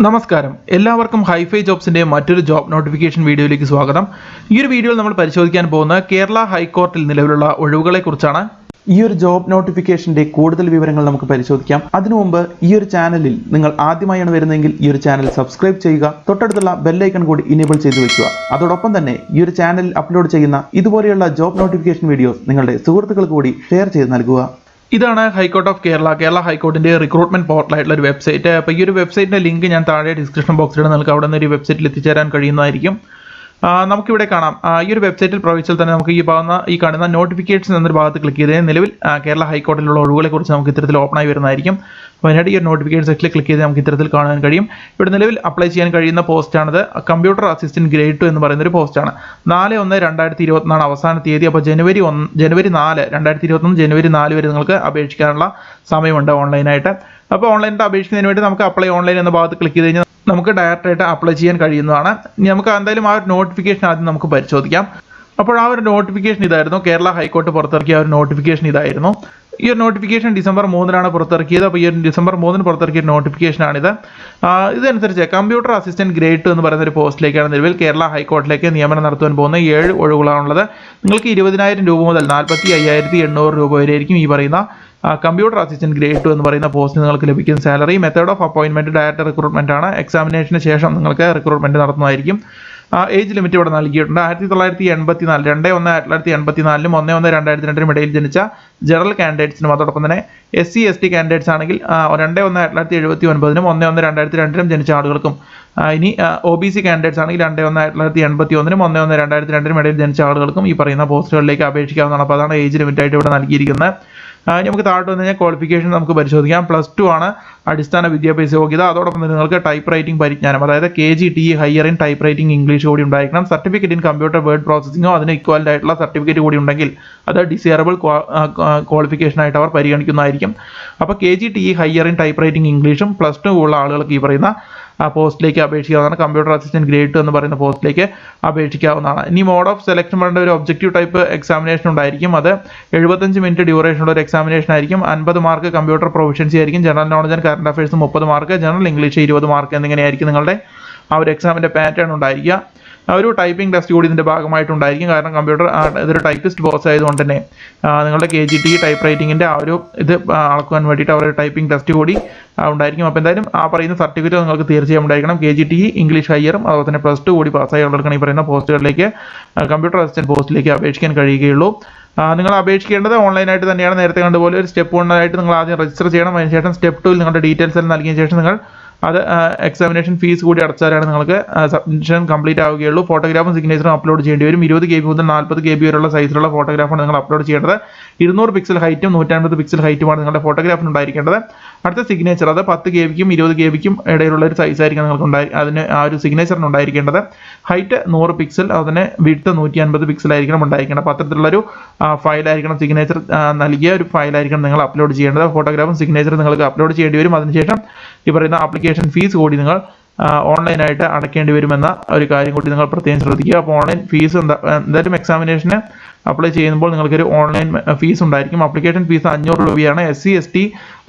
നമസ്കാരം എല്ലാവർക്കും ഹൈഫൈ ജോബ്സിന്റെ മറ്റൊരു ജോബ് നോട്ടിഫിക്കേഷൻ വീഡിയോയിലേക്ക് സ്വാഗതം. ഈ ഒരു വീഡിയോയിൽ നമ്മൾ പരിശോധിക്കാൻ പോകുന്ന കേരള ഹൈക്കോർട്ടിൽ നിലവിലുള്ള ഒഴിവുകളെക്കുറിച്ചാണ്. ഈ ഒരു ജോബ് നോട്ടിഫിക്കേഷന്റെ കൂടുതൽ വിവരങ്ങൾ നമുക്ക് പരിശോധിക്കാം. അതിനു മുമ്പ് ഈ ഒരു ചാനലിൽ നിങ്ങൾ ആദ്യമായാണ് വരുന്നതെങ്കിൽ ഈ ഒരു ചാനൽ സബ്സ്ക്രൈബ് ചെയ്യുക, തൊട്ടടുത്തുള്ള ബെല്ലൈക്കൺ കൂടി ഇനേബിൾ ചെയ്തു വെക്കുക. അതോടൊപ്പം തന്നെ ഈ ഒരു ചാനലിൽ അപ്ലോഡ് ചെയ്യുന്ന ഇതുപോലെയുള്ള ജോബ് നോട്ടിഫിക്കേഷൻ വീഡിയോസ് നിങ്ങളുടെ സുഹൃത്തുക്കൾക്ക് കൂടി ഷെയർ ചെയ്ത് നൽകുക. ഇതാണ് ഹൈക്കോർട്ട് ഓഫ് കേരള ഹൈക്കോർട്ടിന്റെ റിക്രൂട്ട്മെന്റ് പോർട്ടലായിട്ടുള്ള ഒരു വെബ്സൈറ്റ്. അപ്പോൾ ഈ ഒരു വെബ്സൈറ്റിന്റെ ലിങ്ക് ഞാൻ താഴെ ഡിസ്ക്രിപ്ഷൻ ബോക്സിൽ നിങ്ങൾക്ക് അവിടെ നിന്ന് ഒരു വെബ്സൈറ്റിൽ എത്തിച്ചേരാൻ കഴിയുന്നതായിരിക്കും. നമുക്കിവിടെ കാണാം, ഈ ഒരു വെബ്സൈറ്റിൽ പ്രവേശിച്ചാൽ തന്നെ നമുക്ക് ഈ കാണുന്ന നോട്ടിഫിക്കേഷൻ എന്നൊരു ഭാഗത്ത് ക്ലിക്ക് ചെയ്ത് നിലവിൽ കേരള ഹൈക്കോർട്ടിലുള്ള ഒഴിവുകളെ കുറിച്ച് നമുക്ക് ഇത്തരത്തിൽ ഓപ്പണായി വരുന്നതായിരിക്കും. അപ്പോൾ അതിനായിട്ട് ഈ ഒരു നോട്ടിഫിക്കേഷൻ സെക്ഷനിൽ ക്ലിക്ക് ചെയ്ത് നമുക്ക് ഇത്തരത്തിൽ കാണാൻ കഴിയും. ഇവിടെ നിലവിൽ അപ്ലൈ ചെയ്യാൻ കഴിയുന്ന പോസ്റ്റാണിത്. കമ്പ്യൂട്ടർ അസിസ്റ്റന്റ് ഗ്രേഡ് 2 എന്ന് പറയുന്ന ഒരു പോസ്റ്റാണ്. 4/1/2024 അവസാന തീയതി. അപ്പോൾ ജനുവരി 4 2021 ജനുവരി 4 വരെ നിങ്ങൾക്ക് അപേക്ഷിക്കാനുള്ള സമയമുണ്ട് ഓൺലൈനായിട്ട്. അപ്പോൾ ഓൺലൈനായിട്ട് അപേക്ഷിക്കുന്നതിന് വേണ്ടി നമുക്ക് അപ്ലൈ ഓൺലൈൻ എന്ന ഭാഗത്ത് ക്ലിക്ക് ചെയ്ത് കഴിഞ്ഞാൽ നമുക്ക് ഡയറക്റ്റായിട്ട് അപ്ലൈ ചെയ്യാൻ കഴിയുന്നതാണ്. ഇനി നമുക്ക് എന്തായാലും ആ ഒരു നോട്ടിഫിക്കേഷൻ ആദ്യം നമുക്ക് പരിശോധിക്കാം. അപ്പോൾ ആ ഒരു നോട്ടിഫിക്കേഷൻ ഇതായിരുന്നു. കേരള ഹൈക്കോർട്ട് പുറത്തിറക്കിയ ഒരു നോട്ടിഫിക്കേഷൻ ഇതായിരുന്നു. ഈ ഒരു നോട്ടിഫിക്കേഷൻ ഡിസംബർ 3 പുറത്തിറക്കിയത്. അപ്പോൾ ഈ ഒരു ഡിസംബർ 3 പുറത്തിറക്കിയ നോട്ടിഫിക്കേഷനാണിത്. ഇതനുസരിച്ച് കമ്പ്യൂട്ടർ അസിസ്റ്റന്റ് ഗ്രേഡ് 2 എന്ന് പറയുന്ന ഒരു പോസ്റ്റിലേക്കാണ് നിലവിൽ കേരള ഹൈക്കോർട്ടിലേക്ക് നിയമനം നടത്തുവാൻ പോകുന്ന 7 ഒഴിവുകളാണുള്ളത്. നിങ്ങൾക്ക് 20,000 രൂപ മുതൽ 45,800 രൂപ വരെ ആയിരിക്കും ഈ പറയുന്ന കമ്പ്യൂട്ടർ അസിസ്റ്റന്റ് ഗ്രേഡ് 2 എന്ന് പറയുന്ന പോസ്റ്റിന് നിങ്ങൾക്ക് ലഭിക്കുന്ന സാലറി. മെത്തേഡ് ഓഫ് അപ്പോയിൻമെന്റ് ഡയറക്റ്റ് റിക്രൂട്ട്മെന്റ് ആണ്. എക്സാമിനേഷന് ശേഷം നിങ്ങൾക്ക് റിക്രൂട്ട്മെന്റ് നടത്തുന്നതായിരിക്കും. ഏജ് ലിമിറ്റ് ഇവിടെ നൽകിയിട്ടുണ്ട്. 1984 2/1/1984 1/1/2002 ഇടയിൽ ജനിച്ച ജനറൽ കാൻഡിഡേറ്റ്സിനും അതോടൊപ്പം തന്നെ SC ST കാൻഡിഡേറ്റ്സ് ആണെങ്കിൽ 2/1/1979 1/1/2002 ജനിച്ച ആളുകൾക്കും, ഇനി OBC കാൻഡിഡേറ്റ്സ് ആണെങ്കിൽ 2/1/1981 1/1/2002 ഇടയിൽ ജനിച്ച ആളുകൾക്കും ഈ പറയുന്ന പോസ്റ്റുകളിലേക്ക് അപേക്ഷിക്കാവുന്നതാണ്. അപ്പോൾ അതാണ് ഏജ് ലിമിറ്റ് ആയിട്ട് ഇവിടെ നൽകിയിരിക്കുന്നത്. നമുക്ക് താഴോട്ട് വന്നു കഴിഞ്ഞാൽ ക്വാളിഫിക്കേഷൻ നമുക്ക് പരിശോധിക്കാം. +2 ആണ് അടിസ്ഥാന വിദ്യാഭ്യാസ യോഗ്യത. അതോടൊപ്പം തന്നെ നിങ്ങൾക്ക് ടൈപ്പ് റൈറ്റിംഗ് പരിജ്ഞാനം, അതായത് KG/TE higher in type writing English കൂടി ഉണ്ടായിരിക്കണം. സർട്ടിഫിക്കറ്റ് ഇൻ കമ്പ്യൂട്ടർ വേർഡ് പ്രോസസ്സിംഗോ അതിന് ഇക്വലന്റ് ആയിട്ടുള്ള സർട്ടിഫിക്കറ്റ് കൂടി ഉണ്ടെങ്കിൽ അത് ഡിസൈറബിൾ ക്വാളിഫിക്കേഷൻ ആയിട്ട് അവർ പരിഗണിക്കുന്നതായിരിക്കും. അപ്പോൾ KG/TE higher in type writing ഇംഗ്ലീഷും +2 ഉള്ള ആളുകൾക്ക് ഈ പറയുന്ന പോസ്റ്റിലേക്ക് അപേക്ഷിക്കാവുന്നതാണ്. കമ്പ്യൂട്ടർ അസിസ്റ്റന്റ് ഗ്രേഡ് 2 എന്ന് പറയുന്ന പോസ്റ്റിലേക്ക് അപേക്ഷിക്കാവുന്നതാണ്. ഇനി മോഡ് ഓഫ് സെലക്ഷൻ വേണ്ട ഒരു ഒബ്ജക്റ്റീവ് ടൈപ്പ് എക്സാമിനേഷൻ ഉണ്ടായിരിക്കും. അത് 75 മിനിറ്റ് ഡ്യൂറേഷനുള്ള ഒരു എക്സാമിനേഷൻ ആയിരിക്കും. 50 മാർക്ക് കമ്പ്യൂട്ടർ പ്രൊഫഷൻസി ആയിരിക്കും. General knowledge and current affairs 30 mark, general English 20 mark എന്നിങ്ങനെയായിരിക്കും നിങ്ങളുടെ ആ ഒരു എക്സാമിൻ്റെ പാറ്റേൺ ഉണ്ടായിരിക്കുക. ഒരു ടൈപ്പിംഗ് ടെസ്റ്റ് കൂടി ഇതിൻ്റെ ഭാഗമായിട്ടുണ്ടായിരിക്കും. കാരണം കമ്പ്യൂട്ടർ ഇതൊരു ടൈപ്പിസ്റ്റ് പോസ്റ്റ് ആയതുകൊണ്ട് തന്നെ നിങ്ങളുടെ KG/TE ടൈപ്പ് റൈറ്റിങ്ങിൻ്റെ ആ ഒരു ഇത് അളക്കുവാൻ വേണ്ടിയിട്ട് അവർ ടൈപ്പിംഗ് ടെസ്റ്റ് കൂടി ഉണ്ടായിരിക്കും. അപ്പോൾ എന്തായാലും ആ പറയുന്ന സർട്ടിഫിക്കറ്റ് നിങ്ങൾക്ക് തീർച്ചയായും ഉണ്ടായിരിക്കണം. KG/TE ഇംഗ്ലീഷ് ഹയറും അതുപോലെ തന്നെ +2 കൂടി പാസ്സായി ഉള്ളവർക്കാണ് ഈ പറയുന്ന പോസ്റ്റുകളിലേക്ക് കമ്പ്യൂട്ടർ അസിസ്റ്റന്റ് പോസ്റ്റിലേക്ക് അപേക്ഷിക്കാൻ കഴിയുകയുള്ളൂ. നിങ്ങൾ അപേക്ഷിക്കേണ്ടത് ഓൺലൈനായിട്ട് തന്നെയാണ്. നേരത്തെ കണ്ടുപോലെ ഒരു സ്റ്റെപ്പ് 1 ആയിട്ട് നിങ്ങൾ ആദ്യം രജിസ്റ്റർ ചെയ്യണം. അതിനുശേഷം സ്റ്റെപ്പ് 2 നിങ്ങളുടെ ഡീറ്റെയിൽസ് എല്ലാം നൽകിയ ശേഷം നിങ്ങൾ അത് എക്സാമിനേഷൻ ഫീസ് കൂടി അടച്ചാലാണ് നിങ്ങൾക്ക് സബ്മിഷൻ കംപ്ലീറ്റ് ആവുകയുള്ളൂ. ഫോട്ടോഗ്രാഫും സിഗ്നേച്ചറും അപ്ലോഡ് ചെയ്യേണ്ടി വരും. 20 KB മുതൽ 40 KB വരെയുള്ള സൈസിലുള്ള ഫോട്ടോഗ്രാഫാണ് നിങ്ങൾ അപ്ലോഡ് ചെയ്യേണ്ടത്. 200 പിക്സൽ ഹൈറ്റും 150 പിക്സൽ ഹൈറ്റുമാണ് നിങ്ങളുടെ ഫോട്ടോഗ്രാഫിന് ഉണ്ടായിരിക്കേണ്ടത്. അടുത്ത സിഗ്നേച്ചർ, അത് 10 KBക്കും 20 KBക്കും ഇടയിലുള്ള ഒരു സൈസ് ആയിരിക്കും നിങ്ങൾക്ക് അതിന് ആ ഒരു സിഗ്നേച്ചറിന് ഉണ്ടായിരിക്കേണ്ടത്. ഹൈറ്റ് 100 പിക്സൽ, അതിന് വിഡ്ത്ത് 150 പിക്സൽ ആയിരിക്കണം ഉണ്ടായിരിക്കണം. അപ്പോൾ അത്തരത്തിലുള്ളൊരു ഫയലായിരിക്കണം, സിഗ്നേച്ചർ നൽകിയ ഒരു ഫയലായിരിക്കണം നിങ്ങൾ അപ്ലോഡ് ചെയ്യേണ്ടത്. ഫോട്ടോഗ്രാഫും സിഗ്നേച്ചറും നിങ്ങൾക്ക് അപ്ലോഡ് ചെയ്യേണ്ടി വരും. അതിനുശേഷം ഈ പറയുന്ന ആപ്ലിക്കേഷൻ ഫീസ് കൂടി നിങ്ങൾ ഓൺലൈനായിട്ട് അടയ്ക്കേണ്ടി വരുമെന്ന ഒരു കാര്യം കൂടി നിങ്ങൾ പ്രത്യേകം ശ്രദ്ധിക്കുക. അപ്പോൾ ഓൺലൈൻ ഫീസ് എന്തായാലും എക്സാമിനേഷന് അപ്ലൈ ചെയ്യുമ്പോൾ നിങ്ങൾക്കൊരു ഓൺലൈൻ ഫീസ് ഉണ്ടായിരിക്കും. ആപ്ലിക്കേഷൻ ഫീസ് 500 രൂപയാണ്. SC ST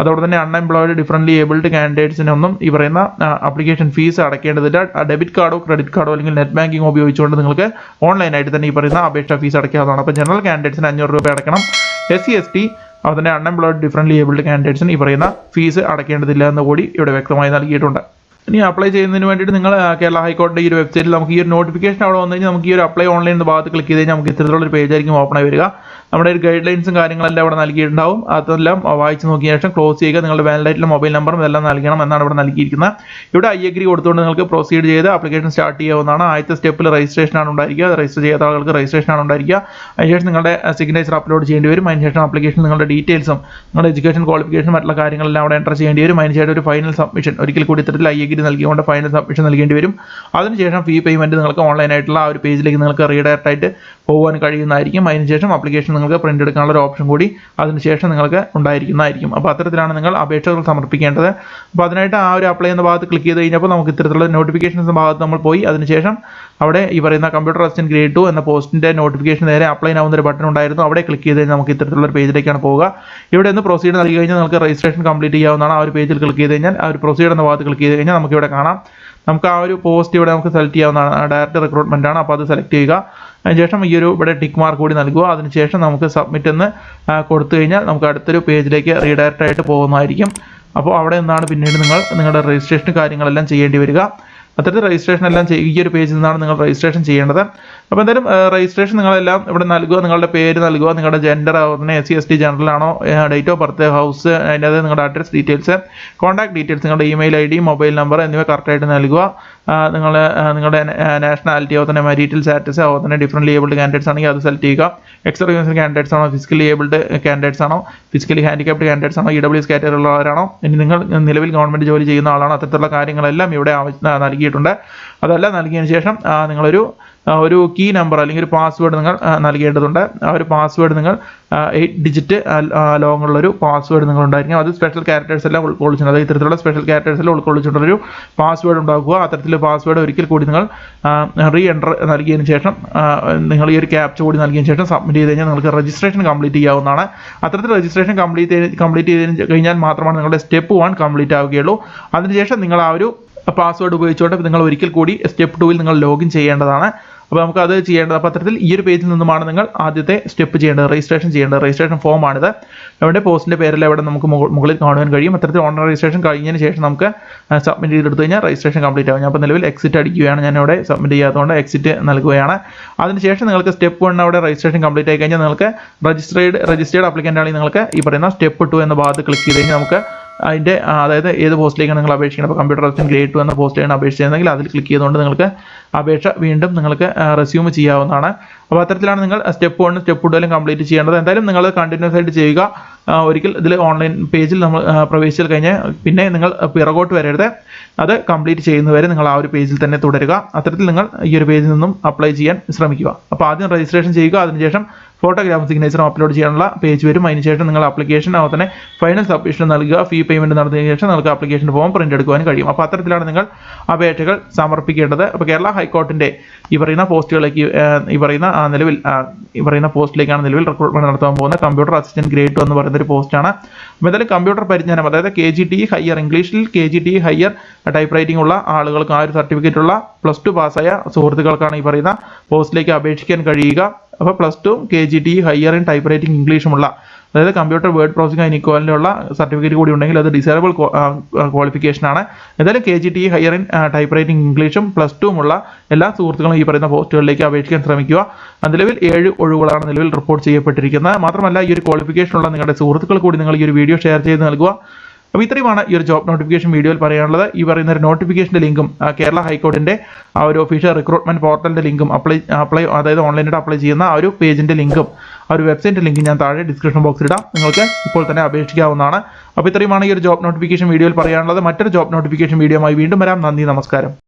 അതോടെ തന്നെ അൺഎംപ്ലോയിഡ് ഡിഫറൻ്റ്ലി ഏബിൾഡ് കാൻഡിഡേറ്റ്സിനൊന്നും ഈ പറയുന്ന ആപ്ലിക്കേഷൻ ഫീസ് അടയ്ക്കേണ്ടതില്ല. ഡെബിറ്റ് കാർഡോ ക്രെഡിറ്റ് കാർഡോ അല്ലെങ്കിൽ നെറ്റ് ബാങ്കിങ്ങോ ഉപയോഗിച്ചുകൊണ്ട് നിങ്ങൾക്ക് ഓൺലൈനായിട്ട് തന്നെ ഈ പറയുന്ന അപേക്ഷാ ഫീസ് അടയ്ക്കാവുന്നതാണ്. അപ്പോൾ ജനറൽ കാൻഡിഡേറ്റ്സിന് 500 രൂപ അടയ്ക്കണം. SC ST അതുപോലെ അൺഎംപ്ലോയിഡ് ഡിഫറൻ്റ്ലി ഏബിൾഡ് കാൻഡിഡേറ്റ്സിന് ഈ പറയുന്ന ഫീസ് അടയ്ക്കേണ്ടതില്ല എന്ന് കൂടി ഇവിടെ വ്യക്തമായി നൽകിയിട്ടുണ്ട്. ഇനി അപ്ലൈ ചെയ്യുന്നതിന് വേണ്ടിയിട്ട് നിങ്ങൾ കേരള ഹൈക്കോടതിയുടെ ഈ ഒരു വെബ്സൈറ്റിൽ നമുക്ക് ഈ ഒരു നോട്ടിഫിക്കേഷൻ അവിടെ വന്നു കഴിഞ്ഞാൽ നമുക്ക് ഈ ഒരു അപ്ലൈ ഓൺലൈൻ എന്ന ഭാഗത്ത് ക്ലിക്ക് ചെയ്ത് കഴിഞ്ഞാൽ നമുക്ക് ഇത്തരത്തിലുള്ള ഒരു പേജ് ആയിരിക്കും ഓപ്പൺ ആയി വരിക. നമ്മുടെ ഒരു ഗൈഡ് ലൈൻസും കാര്യങ്ങളെല്ലാം അവിടെ നൽകിയിട്ടുണ്ടാവും. അതെല്ലാം വായിച്ച് നോക്കിയ ശേഷം ക്ലോസ് ചെയ്യുക. നിങ്ങളുടെ വാലിഡായിട്ടുള്ള മൊബൈൽ നമ്പറും ഇതെല്ലാം നൽകണം എന്നാണ് ഇവിടെ നൽകിയിരിക്കുന്നത്. ഇവിടെ I agree കൊടുത്തുകൊണ്ട് നിങ്ങൾക്ക് പ്രൊസീഡ് ചെയ്ത് ആപ്ലിക്കേഷൻ സ്റ്റാർട്ട് ചെയ്യാവുന്നതാണ്. ആദ്യത്തെ സ്റ്റെപ്പിൽ രജിസ്ട്രേഷൻ ആണ് ഉണ്ടായിരിക്കുക. രജിസ്റ്റർ ചെയ്യാത്ത ആളുകൾക്ക് രജിസ്ട്രേഷൻ ആണ് ഉണ്ടായിരിക്കുക. അതിനുശേഷം നിങ്ങളുടെ സിഗ്നേച്ചർ അപ്ലോഡ് ചെയ്യേണ്ടി വരും. അതിനുശേഷം ആപ്ലിക്കേഷൻ നിങ്ങളുടെ ഡീറ്റെയിൽസും നിങ്ങളുടെ എഡ്യൂക്കേഷൻ ക്വാളിഫിക്കേഷൻ മറ്റുള്ള കാര്യങ്ങളെല്ലാം അവിടെ എൻ്റർ ചെയ്യേണ്ടി വരും. അതിനുശേഷം ഒരു ഫൈനൽ സബ്മിഷൻ ഒരിക്കൽ കൂടി ഇത്തരത്തിൽ I agree നൽകിക്കൊണ്ട് ഫൈനൽ സബ്മിഷൻ നൽകേണ്ടി വരും. അതിനുശേഷം ഫീ പേയ്മെൻറ്റ് നിങ്ങൾക്ക് ഓൺലൈനായിട്ടുള്ള ആ ഒരു പേജിലേക്ക് നിങ്ങൾക്ക് റീഡയറക്റ്റ് ആയിട്ട് പോകാൻ കഴിയുന്നതായിരിക്കും. അതിനുശേഷം ആപ്ലിക്കേഷൻ നിങ്ങൾക്ക് പ്രിന്റ് എടുക്കാനുള്ള ഒരു ഓപ്ഷൻ കൂടി അതിനുശേഷം നിങ്ങൾക്ക് ഉണ്ടായിരിക്കുന്നതായിരിക്കും. അപ്പോൾ അത്തരത്തിലാണ് നിങ്ങൾ അപേക്ഷകൾ സമർപ്പിക്കേണ്ടത്. അപ്പോൾ അതിനായിട്ട് ആ ഒരു അപ്ലൈ എന്ന ഭാഗത്ത് ക്ലിക്ക് ചെയ്ത് കഴിഞ്ഞപ്പോൾ നമുക്ക് ഇത്തരത്തിലുള്ള നോട്ടിഫിക്കേഷൻസ് ഭാഗത്ത് നമ്മൾ പോയി അതിനുശേഷം അവിടെ ഈ പറയുന്ന കമ്പ്യൂട്ടർ അസിസ്റ്റന്റ് ഗ്രേഡ് 2 എന്ന പോസ്റ്റിന്റെ നോട്ടിഫിക്കേഷൻ നേരെ അപ്ലൈ ആവുന്ന ഒരു ബട്ടൺ ഉണ്ടായിരുന്നു. അവിടെ ക്ലിക്ക് ചെയ്ത് കഴിഞ്ഞാൽ നമുക്ക് ഇത്തരത്തിലുള്ള ഒരു പേജിലേക്കാണ് പോവുക. ഇവിടെ നിന്ന് പ്രൊസീഡ് നൽകി കഴിഞ്ഞാൽ നമുക്ക് രജിസ്ട്രേഷൻ കംപ്ലീറ്റ് ചെയ്യാവുന്നതാണ്. ആ ഒരു പേജിൽ ക്ലിക്ക് ചെയ്ത് കഴിഞ്ഞാൽ ആ ഒരു പ്രൊസീഡ് എന്ന ഭാഗത്ത് ക്ലിക്ക് ചെയ്ത് കഴിഞ്ഞാൽ നമുക്ക് ഇവിടെ കാണാം. നമുക്ക് ആ ഒരു പോസ്റ്റ് ഇവിടെ നമുക്ക് സെലക്ട് ചെയ്യാവുന്നതാണ്. ഡയറക്റ്റ് റിക്രൂട്ട്മെന്റ് ആണ്. അപ്പോൾ അത് സെലക്ട് ചെയ്യുക. അതിനുശേഷം ഈ ഒരു ഇവിടെ ടിക്ക് മാർക്ക് കൂടി നൽകുക. അതിനുശേഷം നമുക്ക് സബ്മിറ്റ് എന്ന് കൊടുത്തു കഴിഞ്ഞാൽ നമുക്ക് അടുത്തൊരു പേജിലേക്ക് റീഡയറക്റ്റ് ആയിട്ട് പോകുന്നതായിരിക്കും. അപ്പോൾ അവിടെ നിന്നാണ് പിന്നീട് നിങ്ങളുടെ രജിസ്ട്രേഷൻ കാര്യങ്ങളെല്ലാം ചെയ്യേണ്ടി വരിക. അത്തരത്തിൽ രജിസ്ട്രേഷൻ എല്ലാം ഈ ഒരു പേജിൽ നിന്നാണ് നിങ്ങൾ രജിസ്ട്രേഷൻ ചെയ്യേണ്ടത്. അപ്പോൾ എന്തായാലും രജിസ്ട്രേഷൻ നിങ്ങളെല്ലാം ഇവിടെ നൽകുക. നിങ്ങളുടെ പേര് നൽകുക, നിങ്ങളുടെ ജെൻഡർ, അതുപോലെ SC/ST ജനറൽ ആണോ, ഡേറ്റ് ഓഫ് ബർത്ത്, ഹൗസ്, അതിൻ്റെ നിങ്ങളുടെ അഡ്രസ് ഡീറ്റെയിൽസ്, കോൺടാക്ട് ഡീറ്റെയിൽസ്, നിങ്ങളുടെ ഇമെയിൽ ID, മൊബൈൽ നമ്പർ എന്നിവ കറക്റ്റായിട്ട് നൽകുക. നിങ്ങളുടെ നാഷണാലിറ്റി, അതുപോലെ തന്നെ മരീറ്റൽ സ്റ്റാറ്റസ്, അതുപോലെ തന്നെ ഡിഫറെൻറ്റ് ഏബിൾഡ് കാൻഡിഡേറ്റ്സ് ആണെങ്കിൽ അത് സെലക്ട് ചെയ്യുക. എക്സ്പീരിയൻസ് കാൻഡിഡേറ്റ്സ് ആണോ, ഫിസിക്കലി ഏബിൾഡ് കാൻഡിഡേറ്റ്സ് ആണോ, ഫിസിക്കലി ഹാൻഡിക്യാപ്ഡ് കാൻഡിഡേറ്റ്സ് ആണോ, EWS കാറ്റഗറി ഉള്ളവരാണോ, ഇനി നിങ്ങൾ നിലവിൽ ഗവൺമെൻറ് ജോലി ചെയ്യുന്ന ആളാണോ, അത്തരത്തിലുള്ള കാര്യങ്ങളെല്ലാം ഇവിടെ നൽകിയിട്ടുണ്ട്. അതെല്ലാം നൽകിയതിന് ശേഷം ഒരു കീ നമ്പർ അല്ലെങ്കിൽ ഒരു പാസ്വേഡ് നിങ്ങൾ നൽകേണ്ടതുണ്ട്. ആ ഒരു പാസ്വേഡ് നിങ്ങൾ 8 ഡിജിറ്റ് ലോങ് ഉള്ളൊരു പാസ്വേഡ് നിങ്ങൾ ഉണ്ടായിരിക്കും. അത് സ്പെഷ്യൽ ക്യാരക്ടേഴ്സ് എല്ലാം ഉൾക്കൊള്ളിച്ചിട്ടുണ്ട്. അതായത് ഇത്തരത്തിലുള്ള സ്പെഷ്യൽ ക്യാരക്ടേഴ്സ് എല്ലാം ഉൾക്കൊള്ളിച്ചിട്ടുള്ളൊരു പാസ്വേഡ് ഉണ്ടാക്കുക. അത്തരത്തിലുള്ള പാസ്വേഡ് ഒരിക്കൽ കൂടി നിങ്ങൾ എൻ്റർ നൽകിയതിന് ശേഷം നിങ്ങൾ ഈ ഒരു ക്യാപ്ച കൂടി നൽകിയതിന് ശേഷം സബ്മിറ്റ് ചെയ്ത് കഴിഞ്ഞാൽ നിങ്ങൾക്ക് രജിസ്ട്രേഷൻ കംപ്ലീറ്റ് ചെയ്യാവുന്നതാണ്. അത്തരത്തിൽ രജിസ്ട്രേഷൻ കംപ്ലീറ്റ് ചെയ്ത് കഴിഞ്ഞാൽ മാത്രമാണ് നിങ്ങളുടെ സ്റ്റെപ്പ് 1 കംപ്ലീറ്റ് ആവുകയുള്ളൂ. അതിനുശേഷം നിങ്ങൾ ആ ഒരു പാസ്വേഡ് ഉപയോഗിച്ചുകൊണ്ട് നിങ്ങൾ ഒരിക്കൽ കൂടി സ്റ്റെപ്പ് 2 നിങ്ങൾ ലോഗിൻ ചെയ്യേണ്ടതാണ്. അപ്പോൾ നമുക്ക് അത് ചെയ്യേണ്ടത്. അപ്പോൾ അത്തരത്തിൽ ഈ ഒരു പേജിൽ നിന്നുമാണ് നിങ്ങൾ ആദ്യത്തെ സ്റ്റെപ്പ് ചെയ്യേണ്ടത്, രജിസ്ട്രേഷൻ ചെയ്യേണ്ടത്. രജിസ്ട്രേഷൻ ഫോമാണിത്. ഇവിടെ പോസ്റ്റിൻ്റെ പേരെല്ലാം ഇവിടെ നമുക്ക് മുകളിൽ കാണുവാൻ കഴിയും. അത്തരത്തിൽ ഓൺലൈൻ രജിസ്ട്രേഷൻ കഴിഞ്ഞതിന് ശേഷം നമുക്ക് സബ്മിറ്റ് ചെയ്തെടുത്ത് കഴിഞ്ഞാൽ രജിസ്ട്രേഷൻ കംപ്ലീറ്റ് ആവും. ഞാൻ അപ്പോൾ നിലവിൽ എക്സിറ്റ് അടിക്കുകയാണ്. ഞാൻ ഇവിടെ സബ്മിറ്റ് ചെയ്യാത്തതുകൊണ്ട് എക്സിറ്റ് നൽകുകയാണ്. അതിനുശേഷം നിങ്ങൾക്ക് സ്റ്റെപ്പ് 1 അവിടെ രജിസ്ട്രേഷൻ കംപ്ലീറ്റ് ആയി കഴിഞ്ഞാൽ നിങ്ങൾക്ക് രജിസ്റ്റേർഡ് അപ്ലിക്കൻ്റ് ആണെങ്കിൽ നിങ്ങൾക്ക് ഈ പറയുന്ന സ്റ്റെപ്പ് 2 എന്ന ഭാഗത്ത് ക്ലിക്ക് ചെയ്ത് കഴിഞ്ഞാൽ നമുക്ക് അതിൻ്റെ അതായത് ഏത് പോസ്റ്റിലേക്കാണ് നിങ്ങൾ അപേക്ഷിക്കുന്നത്. അപ്പോൾ കമ്പ്യൂട്ടർ അസിസ്റ്റന്റ് ഗ്രേഡ് 2 എന്ന പോസ്റ്റിലാണ് അപേക്ഷിച്ചതെങ്കിൽ അതിൽ ക്ലിക്ക് ചെയ്തുകൊണ്ട് നിങ്ങൾക്ക് അപേക്ഷ വീണ്ടും നിങ്ങൾക്ക് റെസ്യൂം ചെയ്യാവുന്നതാണ്. അപ്പോൾ അത്തരത്തിലാണ് നിങ്ങൾ സ്റ്റെപ്പ് 1 സ്റ്റെപ്പ് 2 എല്ലാം കംപ്ലീറ്റ് ചെയ്യേണ്ടത്. എന്തായാലും നിങ്ങൾ കണ്ടിന്യൂസ് ആയിട്ട് ചെയ്യുക. ഒരിക്കൽ ഇതിൽ ഓൺലൈൻ പേജിൽ നമ്മൾ പ്രവേശിച്ചാൽ കഴിഞ്ഞാൽ പിന്നെ നിങ്ങൾ പിറകോട്ട് വരരുത്. അത് കംപ്ലീറ്റ് ചെയ്യുന്നവരെ നിങ്ങൾ ആ ഒരു പേജിൽ തന്നെ തുടരുക. അത്തരത്തിൽ നിങ്ങൾ ഈ ഒരു പേജിൽ നിന്നും അപ്ലൈ ചെയ്യാൻ ശ്രമിക്കുക. അപ്പോൾ ആദ്യം രജിസ്ട്രേഷൻ ചെയ്യുക. അതിനുശേഷം ഫോട്ടോഗ്രാഫും സിഗ്നേച്ചറും അപ്ലോഡ് ചെയ്യാനുള്ള പേജ് വരും. അതിനുശേഷം നിങ്ങൾ ആപ്ലിക്കേഷൻ അതുപോലെ തന്നെ ഫൈനൽ സബ്മിഷൻ നൽകുക. ഫീ പേയ്മെൻറ്റ് നടത്തിയതിനു ശേഷം നിങ്ങൾക്ക് ആപ്ലിക്കേഷൻ ഫോം പ്രിന്റ് എടുക്കുവാൻ കഴിയും. അപ്പോൾ അത്തരത്തിലാണ് നിങ്ങൾ അപേക്ഷകൾ സമർപ്പിക്കേണ്ടത്. അപ്പോൾ കേരള ഹൈക്കോർട്ടിൻ്റെ ഈ പറയുന്ന പോസ്റ്റുകളിലേക്ക് നിലവിൽ പോസ്റ്റിലേക്കാണ് നിലവിൽ റിക്രൂട്ട്മെന്റ് നടത്താൻ പോകുന്നത്. കമ്പ്യൂട്ടർ അസിസ്റ്റന്റ് ഗ്രേഡ് 2 എന്ന് പറയുന്ന ഒരു പോസ്റ്റാണ്. അപ്പോൾ എന്തായാലും കമ്പ്യൂട്ടർ പരിജ്ഞാനം അതായത് KGTE ഹയർ ഇംഗ്ലീഷിൽ KGTE ഹയർ ടൈപ്പ് റൈറ്റിംഗ് ഉള്ള ആളുകൾക്ക് ആ ഒരു സർട്ടിഫിക്കറ്റ് ഉള്ള +2 പാസ്സായ സുഹൃത്തുക്കൾക്കാണ് ഈ പറയുന്ന പോസ്റ്റിലേക്ക് അപേക്ഷിക്കാൻ കഴിയുക. അപ്പോൾ +2 KGTE higher in type writing ഇംഗ്ലീഷുമുള്ള അതായത് കമ്പ്യൂട്ടർ വേർഡ് പ്രോസസിംഗ് അതിന് ഇക്വാലിറ്റിയുള്ള സർട്ടിഫിക്കറ്റ് കൂടി ഉണ്ടെങ്കിൽ അത് ഡിസൈറബിൾ ക്വാളിഫിക്കേഷൻ ആണ്. എന്തായാലും KGTE higher in type writing ഇംഗ്ലീഷും +2 ഉള്ള എല്ലാ സുഹൃത്തുക്കളും ഈ പറയുന്ന പോസ്റ്റുകളിലേക്ക് അപേക്ഷിക്കാൻ ശ്രമിക്കുക. നിലവിൽ 7 ഒഴിവുകളാണ് നിലവിൽ റിപ്പോർട്ട് ചെയ്യപ്പെട്ടിരിക്കുന്നത്. മാത്രമല്ല ഈ ഒരു ക്വാളിഫിക്കേഷൻ ഉള്ള നിങ്ങളുടെ സുഹൃത്തുക്കൾ കൂടി നിങ്ങൾ ഈ ഒരു വീഡിയോ ഷെയർ ചെയ്ത് നൽകുക. അപ്പോൾ ഇത്രയുമാണ് ഈ ഒരു ജോബ് നോട്ടിഫിക്കേഷൻ വീഡിയോയിൽ പറയാനുള്ളത്. ഈ പറയുന്ന ഒരു നോട്ടിഫിക്കേഷൻ്റെ ലിങ്കും കേരള ഹൈക്കോർട്ടിൻ്റെ ആ ഒരു ഒഫീഷ്യൽ റിക്രൂട്ട്മെന്റ് പോർട്ടലിൻ്റെ ലിങ്കും അപ്ലൈ അതായത് ഓൺലൈനായിട്ട് അപ്ലൈ ചെയ്യുന്ന ആ ഒരു പേജിൻ്റെ ലിങ്കും ആ ഒരു വെബ്സൈറ്റിൻ്റെ ലിങ്ക് ഞാൻ താഴെ ഡിസ്ക്രിപ്ഷൻ ബോക്സിൽ ഇടാം. നിങ്ങൾക്ക് ഇപ്പോൾ തന്നെ അപേക്ഷിക്കാവുന്നതാണ്. അപ്പോൾ ഇത്രയുമാണ് ഈ ഒരു ജോബ് നോട്ടിഫിക്കേഷൻ വീഡിയോയിൽ പറയാനുള്ളത്. മറ്റൊരു ജോബ് നോട്ടിഫിക്കേഷൻ വീഡിയോയുമായി വീണ്ടും വരാം. നന്ദി, നമസ്കാരം.